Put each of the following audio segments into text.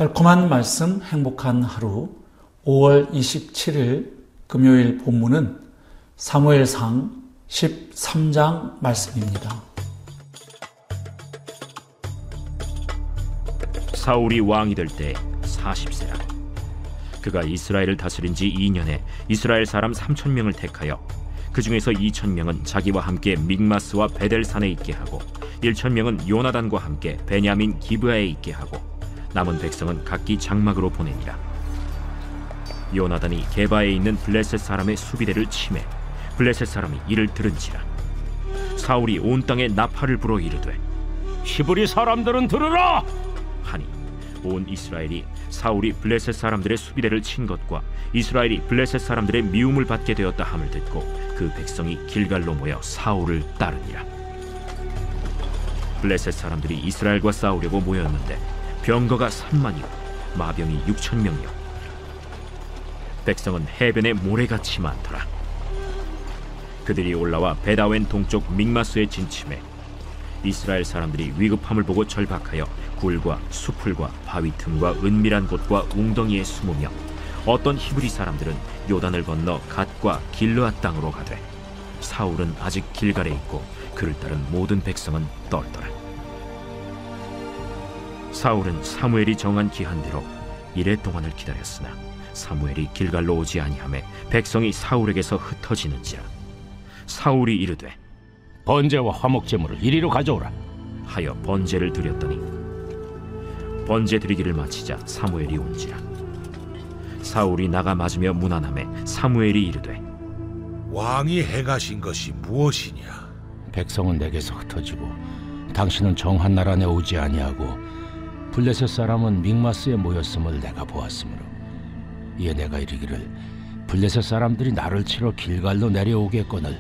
달콤한 말씀, 행복한 하루 5월 27일 금요일 본문은 사무엘상 13장 말씀입니다. 사울이 왕이 될 때 40세라. 그가 이스라엘을 다스린 지 2년에 이스라엘 사람 3,000명을 택하여 그 중에서 2,000명은 자기와 함께 믹마스와 베델산에 있게 하고 1,000명은 요나단과 함께 베냐민 기브아에 있게 하고 남은 백성은 각기 장막으로 보내니라. 요나단이 게바에 있는 블레셋 사람의 수비대를 치매 블레셋 사람이 이를 들은지라. 사울이 온 땅에 나팔을 불어 이르되 히브리 사람들은 들으라 하니 온 이스라엘이 사울이 블레셋 사람들의 수비대를 친 것과 이스라엘이 블레셋 사람들의 미움을 받게 되었다 함을 듣고 그 백성이 길갈로 모여 사울을 따르니라. 블레셋 사람들이 이스라엘과 싸우려고 모였는데 병거가 3만이요 마병이 6,000명이요 백성은 해변에 모래같이 많더라. 그들이 올라와 베다웬 동쪽 믹마스에 진침해 이스라엘 사람들이 위급함을 보고 절박하여 굴과 수풀과 바위 틈과 은밀한 곳과 웅덩이에 숨으며 어떤 히브리 사람들은 요단을 건너 갓과 길르앗 땅으로 가되 사울은 아직 길갈에 있고 그를 따른 모든 백성은 떨더라. 사울은 사무엘이 정한 기한대로 이레 동안을 기다렸으나 사무엘이 길갈로 오지 아니하매 백성이 사울에게서 흩어지는지라. 사울이 이르되 번제와 화목제물을 이리로 가져오라 하여 번제를 드렸더니 번제 드리기를 마치자 사무엘이 온지라. 사울이 나가 맞으며 문안하매 사무엘이 이르되 왕이 행하신 것이 무엇이냐? 백성은 내게서 흩어지고 당신은 정한 나라 내 오지 아니하고 블레셋 사람은 믹마스에 모였음을 내가 보았으므로 이에 내가 이르기를 블레셋 사람들이 나를 치러 길갈로 내려오겠거늘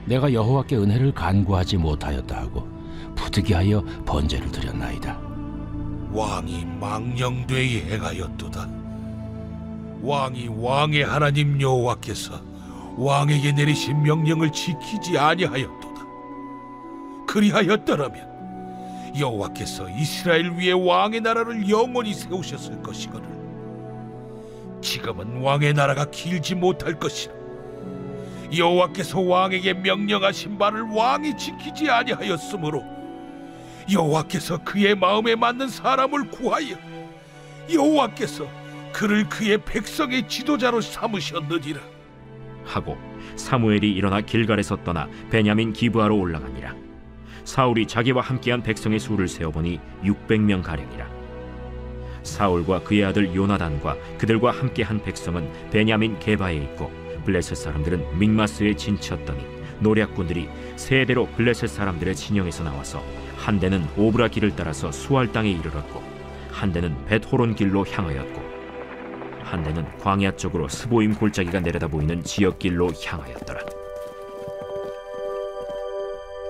내가 여호와께 은혜를 간구하지 못하였다 하고 부득이하여 번제를 드렸나이다. 왕이 망령되이 행하였도다. 왕이 왕의 하나님 여호와께서 왕에게 내리신 명령을 지키지 아니하였도다. 그리하였더라면 여호와께서 이스라엘 위에 왕의 나라를 영원히 세우셨을 것이거늘 지금은 왕의 나라가 길지 못할 것이라. 여호와께서 왕에게 명령하신 바를 왕이 지키지 아니하였으므로 여호와께서 그의 마음에 맞는 사람을 구하여 여호와께서 그를 그의 백성의 지도자로 삼으셨느니라 하고 사무엘이 일어나 길갈에서 떠나 베냐민 기브아로 올라가니라. 사울이 자기와 함께한 백성의 수를 세어보니 600명 가량이라. 사울과 그의 아들 요나단과 그들과 함께한 백성은 베냐민 게바에 있고 블레셋 사람들은 믹마스에 진쳤더니 노략군들이 세 대로 블레셋 사람들의 진영에서 나와서 한 대는 오브라 길을 따라서 수알 땅에 이르렀고 한 대는 벳호론 길로 향하였고 한 대는 광야 쪽으로 스보임 골짜기가 내려다 보이는 지역길로 향하였더라.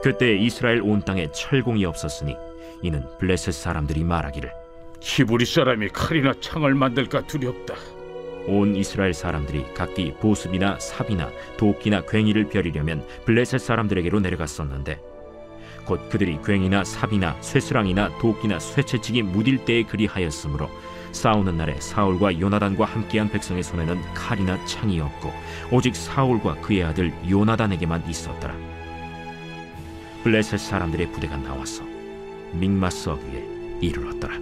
그때 이스라엘 온 땅에 철공이 없었으니 이는 블레셋 사람들이 말하기를 히브리 사람이 칼이나 창을 만들까 두렵다. 온 이스라엘 사람들이 각기 보습이나 삽이나 도끼나 괭이를 벼리려면 블레셋 사람들에게로 내려갔었는데 곧 그들이 괭이나 삽이나 쇠스랑이나 도끼나 쇠채찍이 무딜 때에 그리하였으므로 싸우는 날에 사울과 요나단과 함께한 백성의 손에는 칼이나 창이 없고 오직 사울과 그의 아들 요나단에게만 있었더라. 블레셋 사람들의 부대가 나와서 믹마스 어귀에 이르렀더라.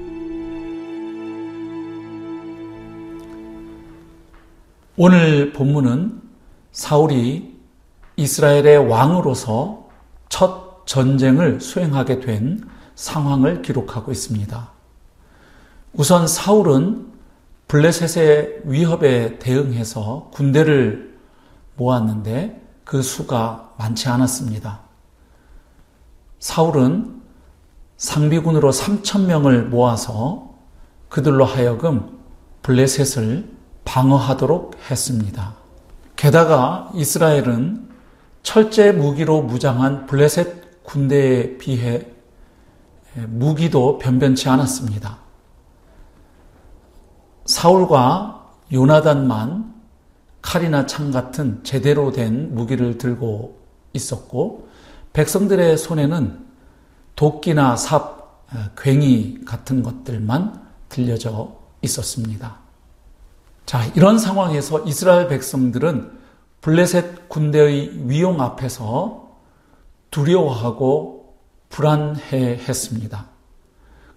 오늘 본문은 사울이 이스라엘의 왕으로서 첫 전쟁을 수행하게 된 상황을 기록하고 있습니다. 우선 사울은 블레셋의 위협에 대응해서 군대를 모았는데 그 수가 많지 않았습니다. 사울은 상비군으로 3,000명을 모아서 그들로 하여금 블레셋을 방어하도록 했습니다. 게다가 이스라엘은 철제 무기로 무장한 블레셋 군대에 비해 무기도 변변치 않았습니다. 사울과 요나단만 칼이나 창 같은 제대로 된 무기를 들고 있었고 백성들의 손에는 도끼나 삽, 괭이 같은 것들만 들려져 있었습니다. 자, 이런 상황에서 이스라엘 백성들은 블레셋 군대의 위용 앞에서 두려워하고 불안해 했습니다.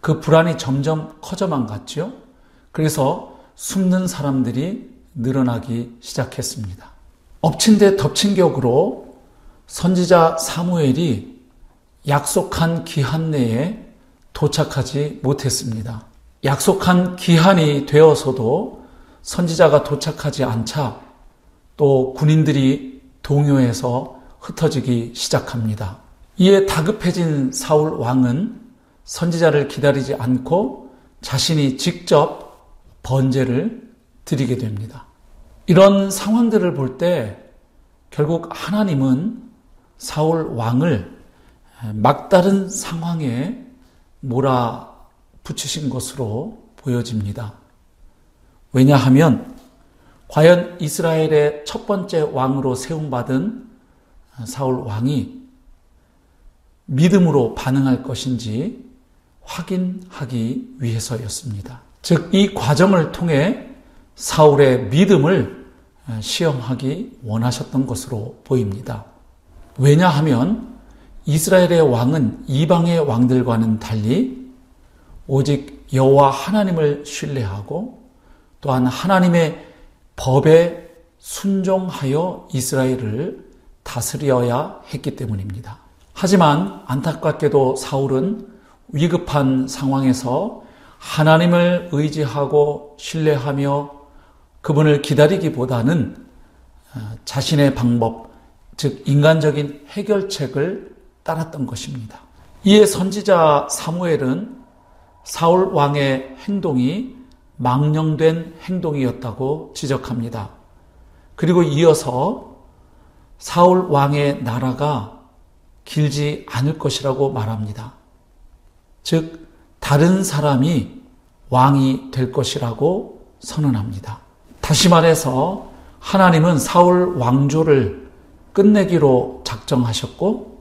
그 불안이 점점 커져만 갔죠. 그래서 숨는 사람들이 늘어나기 시작했습니다. 엎친 데 덮친 격으로 선지자 사무엘이 약속한 기한 내에 도착하지 못했습니다. 약속한 기한이 되어서도 선지자가 도착하지 않자 또 군인들이 동요해서 흩어지기 시작합니다. 이에 다급해진 사울 왕은 선지자를 기다리지 않고 자신이 직접 번제를 드리게 됩니다. 이런 상황들을 볼 때 결국 하나님은 사울 왕을 막다른 상황에 몰아붙이신 것으로 보여집니다. 왜냐하면 과연 이스라엘의 첫 번째 왕으로 세움받은 사울 왕이 믿음으로 반응할 것인지 확인하기 위해서였습니다. 즉, 이 과정을 통해 사울의 믿음을 시험하기 원하셨던 것으로 보입니다. 왜냐하면 이스라엘의 왕은 이방의 왕들과는 달리 오직 여호와 하나님을 신뢰하고 또한 하나님의 법에 순종하여 이스라엘을 다스려야 했기 때문입니다. 하지만 안타깝게도 사울은 위급한 상황에서 하나님을 의지하고 신뢰하며 그분을 기다리기보다는 자신의 방법, 즉 인간적인 해결책을 따랐던 것입니다. 이에 선지자 사무엘은 사울 왕의 행동이 망령된 행동이었다고 지적합니다. 그리고 이어서 사울 왕의 나라가 길지 않을 것이라고 말합니다. 즉, 다른 사람이 왕이 될 것이라고 선언합니다. 다시 말해서 하나님은 사울 왕조를 끝내기로 작정하셨고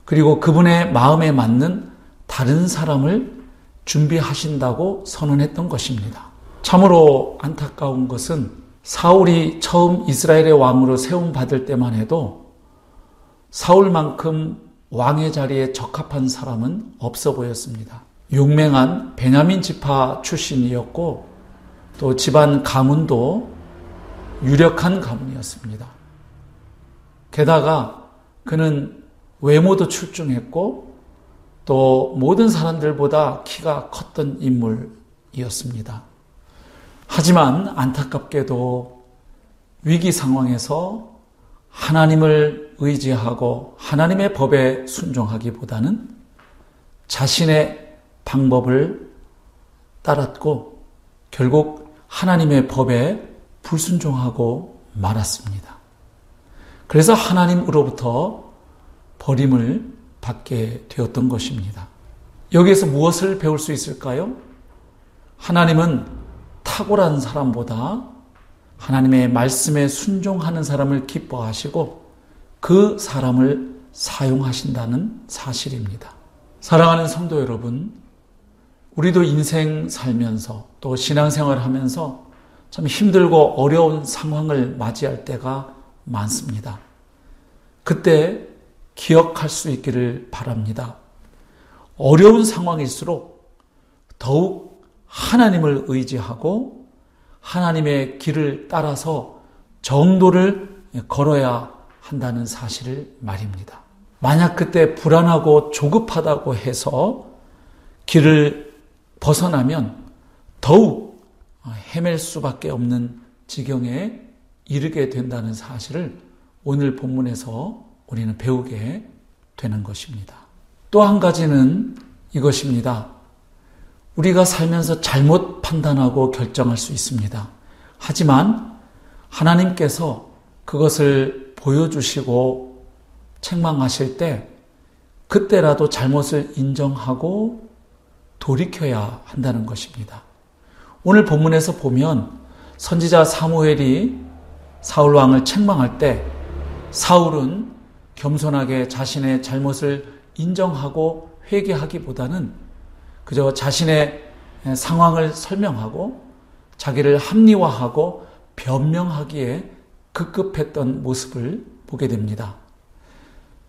그리고 그분의 마음에 맞는 다른 사람을 준비하신다고 선언했던 것입니다. 참으로 안타까운 것은 사울이 처음 이스라엘의 왕으로 세움받을 때만 해도 사울만큼 왕의 자리에 적합한 사람은 없어 보였습니다. 용맹한 베냐민 지파 출신이었고 또 집안 가문도 유력한 가문이었습니다. 게다가 그는 외모도 출중했고 또 모든 사람들보다 키가 컸던 인물이었습니다. 하지만 안타깝게도 위기 상황에서 하나님을 의지하고 하나님의 법에 순종하기보다는 자신의 방법을 따랐고 결국 하나님의 법에 불순종하고 말았습니다. 그래서 하나님으로부터 버림을 받게 되었던 것입니다. 여기에서 무엇을 배울 수 있을까요? 하나님은 탁월한 사람보다 하나님의 말씀에 순종하는 사람을 기뻐하시고 그 사람을 사용하신다는 사실입니다. 사랑하는 성도 여러분, 우리도 인생 살면서 또 신앙생활 하면서 참 힘들고 어려운 상황을 맞이할 때가 많습니다. 그때 기억할 수 있기를 바랍니다. 어려운 상황일수록 더욱 하나님을 의지하고 하나님의 길을 따라서 정도를 걸어야 한다는 사실을 말입니다. 만약 그때 불안하고 조급하다고 해서 길을 벗어나면 더욱 헤맬 수밖에 없는 지경에 이르게 된다는 사실을 오늘 본문에서 우리는 배우게 되는 것입니다. 또 한 가지는 이것입니다. 우리가 살면서 잘못 판단하고 결정할 수 있습니다. 하지만 하나님께서 그것을 보여주시고 책망하실 때 그때라도 잘못을 인정하고 돌이켜야 한다는 것입니다. 오늘 본문에서 보면 선지자 사무엘이 사울 왕을 책망할 때 사울은 겸손하게 자신의 잘못을 인정하고 회개하기보다는 그저 자신의 상황을 설명하고 자기를 합리화하고 변명하기에 급급했던 모습을 보게 됩니다.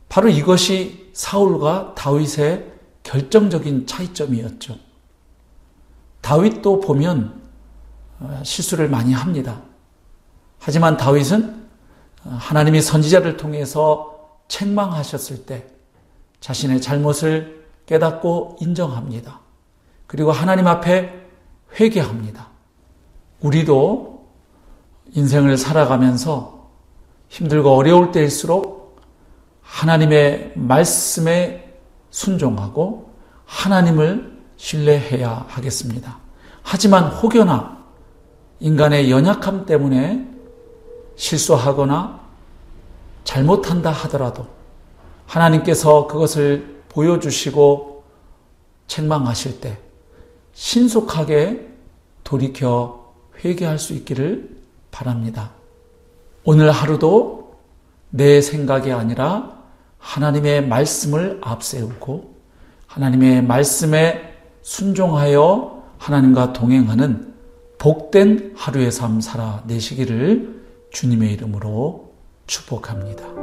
바로 이것이 사울과 다윗의 결정적인 차이점이었죠. 다윗도 보면 실수를 많이 합니다. 하지만 다윗은 하나님이 선지자를 통해서 책망하셨을 때 자신의 잘못을 깨닫고 인정합니다. 그리고 하나님 앞에 회개합니다. 우리도 인생을 살아가면서 힘들고 어려울 때일수록 하나님의 말씀에 순종하고 하나님을 신뢰해야 하겠습니다. 하지만 혹여나 인간의 연약함 때문에 실수하거나 잘못한다 하더라도 하나님께서 그것을 보여주시고 책망하실 때 신속하게 돌이켜 회개할 수 있기를 바랍니다. 오늘 하루도 내 생각이 아니라 하나님의 말씀을 앞세우고 하나님의 말씀에 순종하여 하나님과 동행하는 복된 하루의 삶 살아내시기를 주님의 이름으로 축복합니다.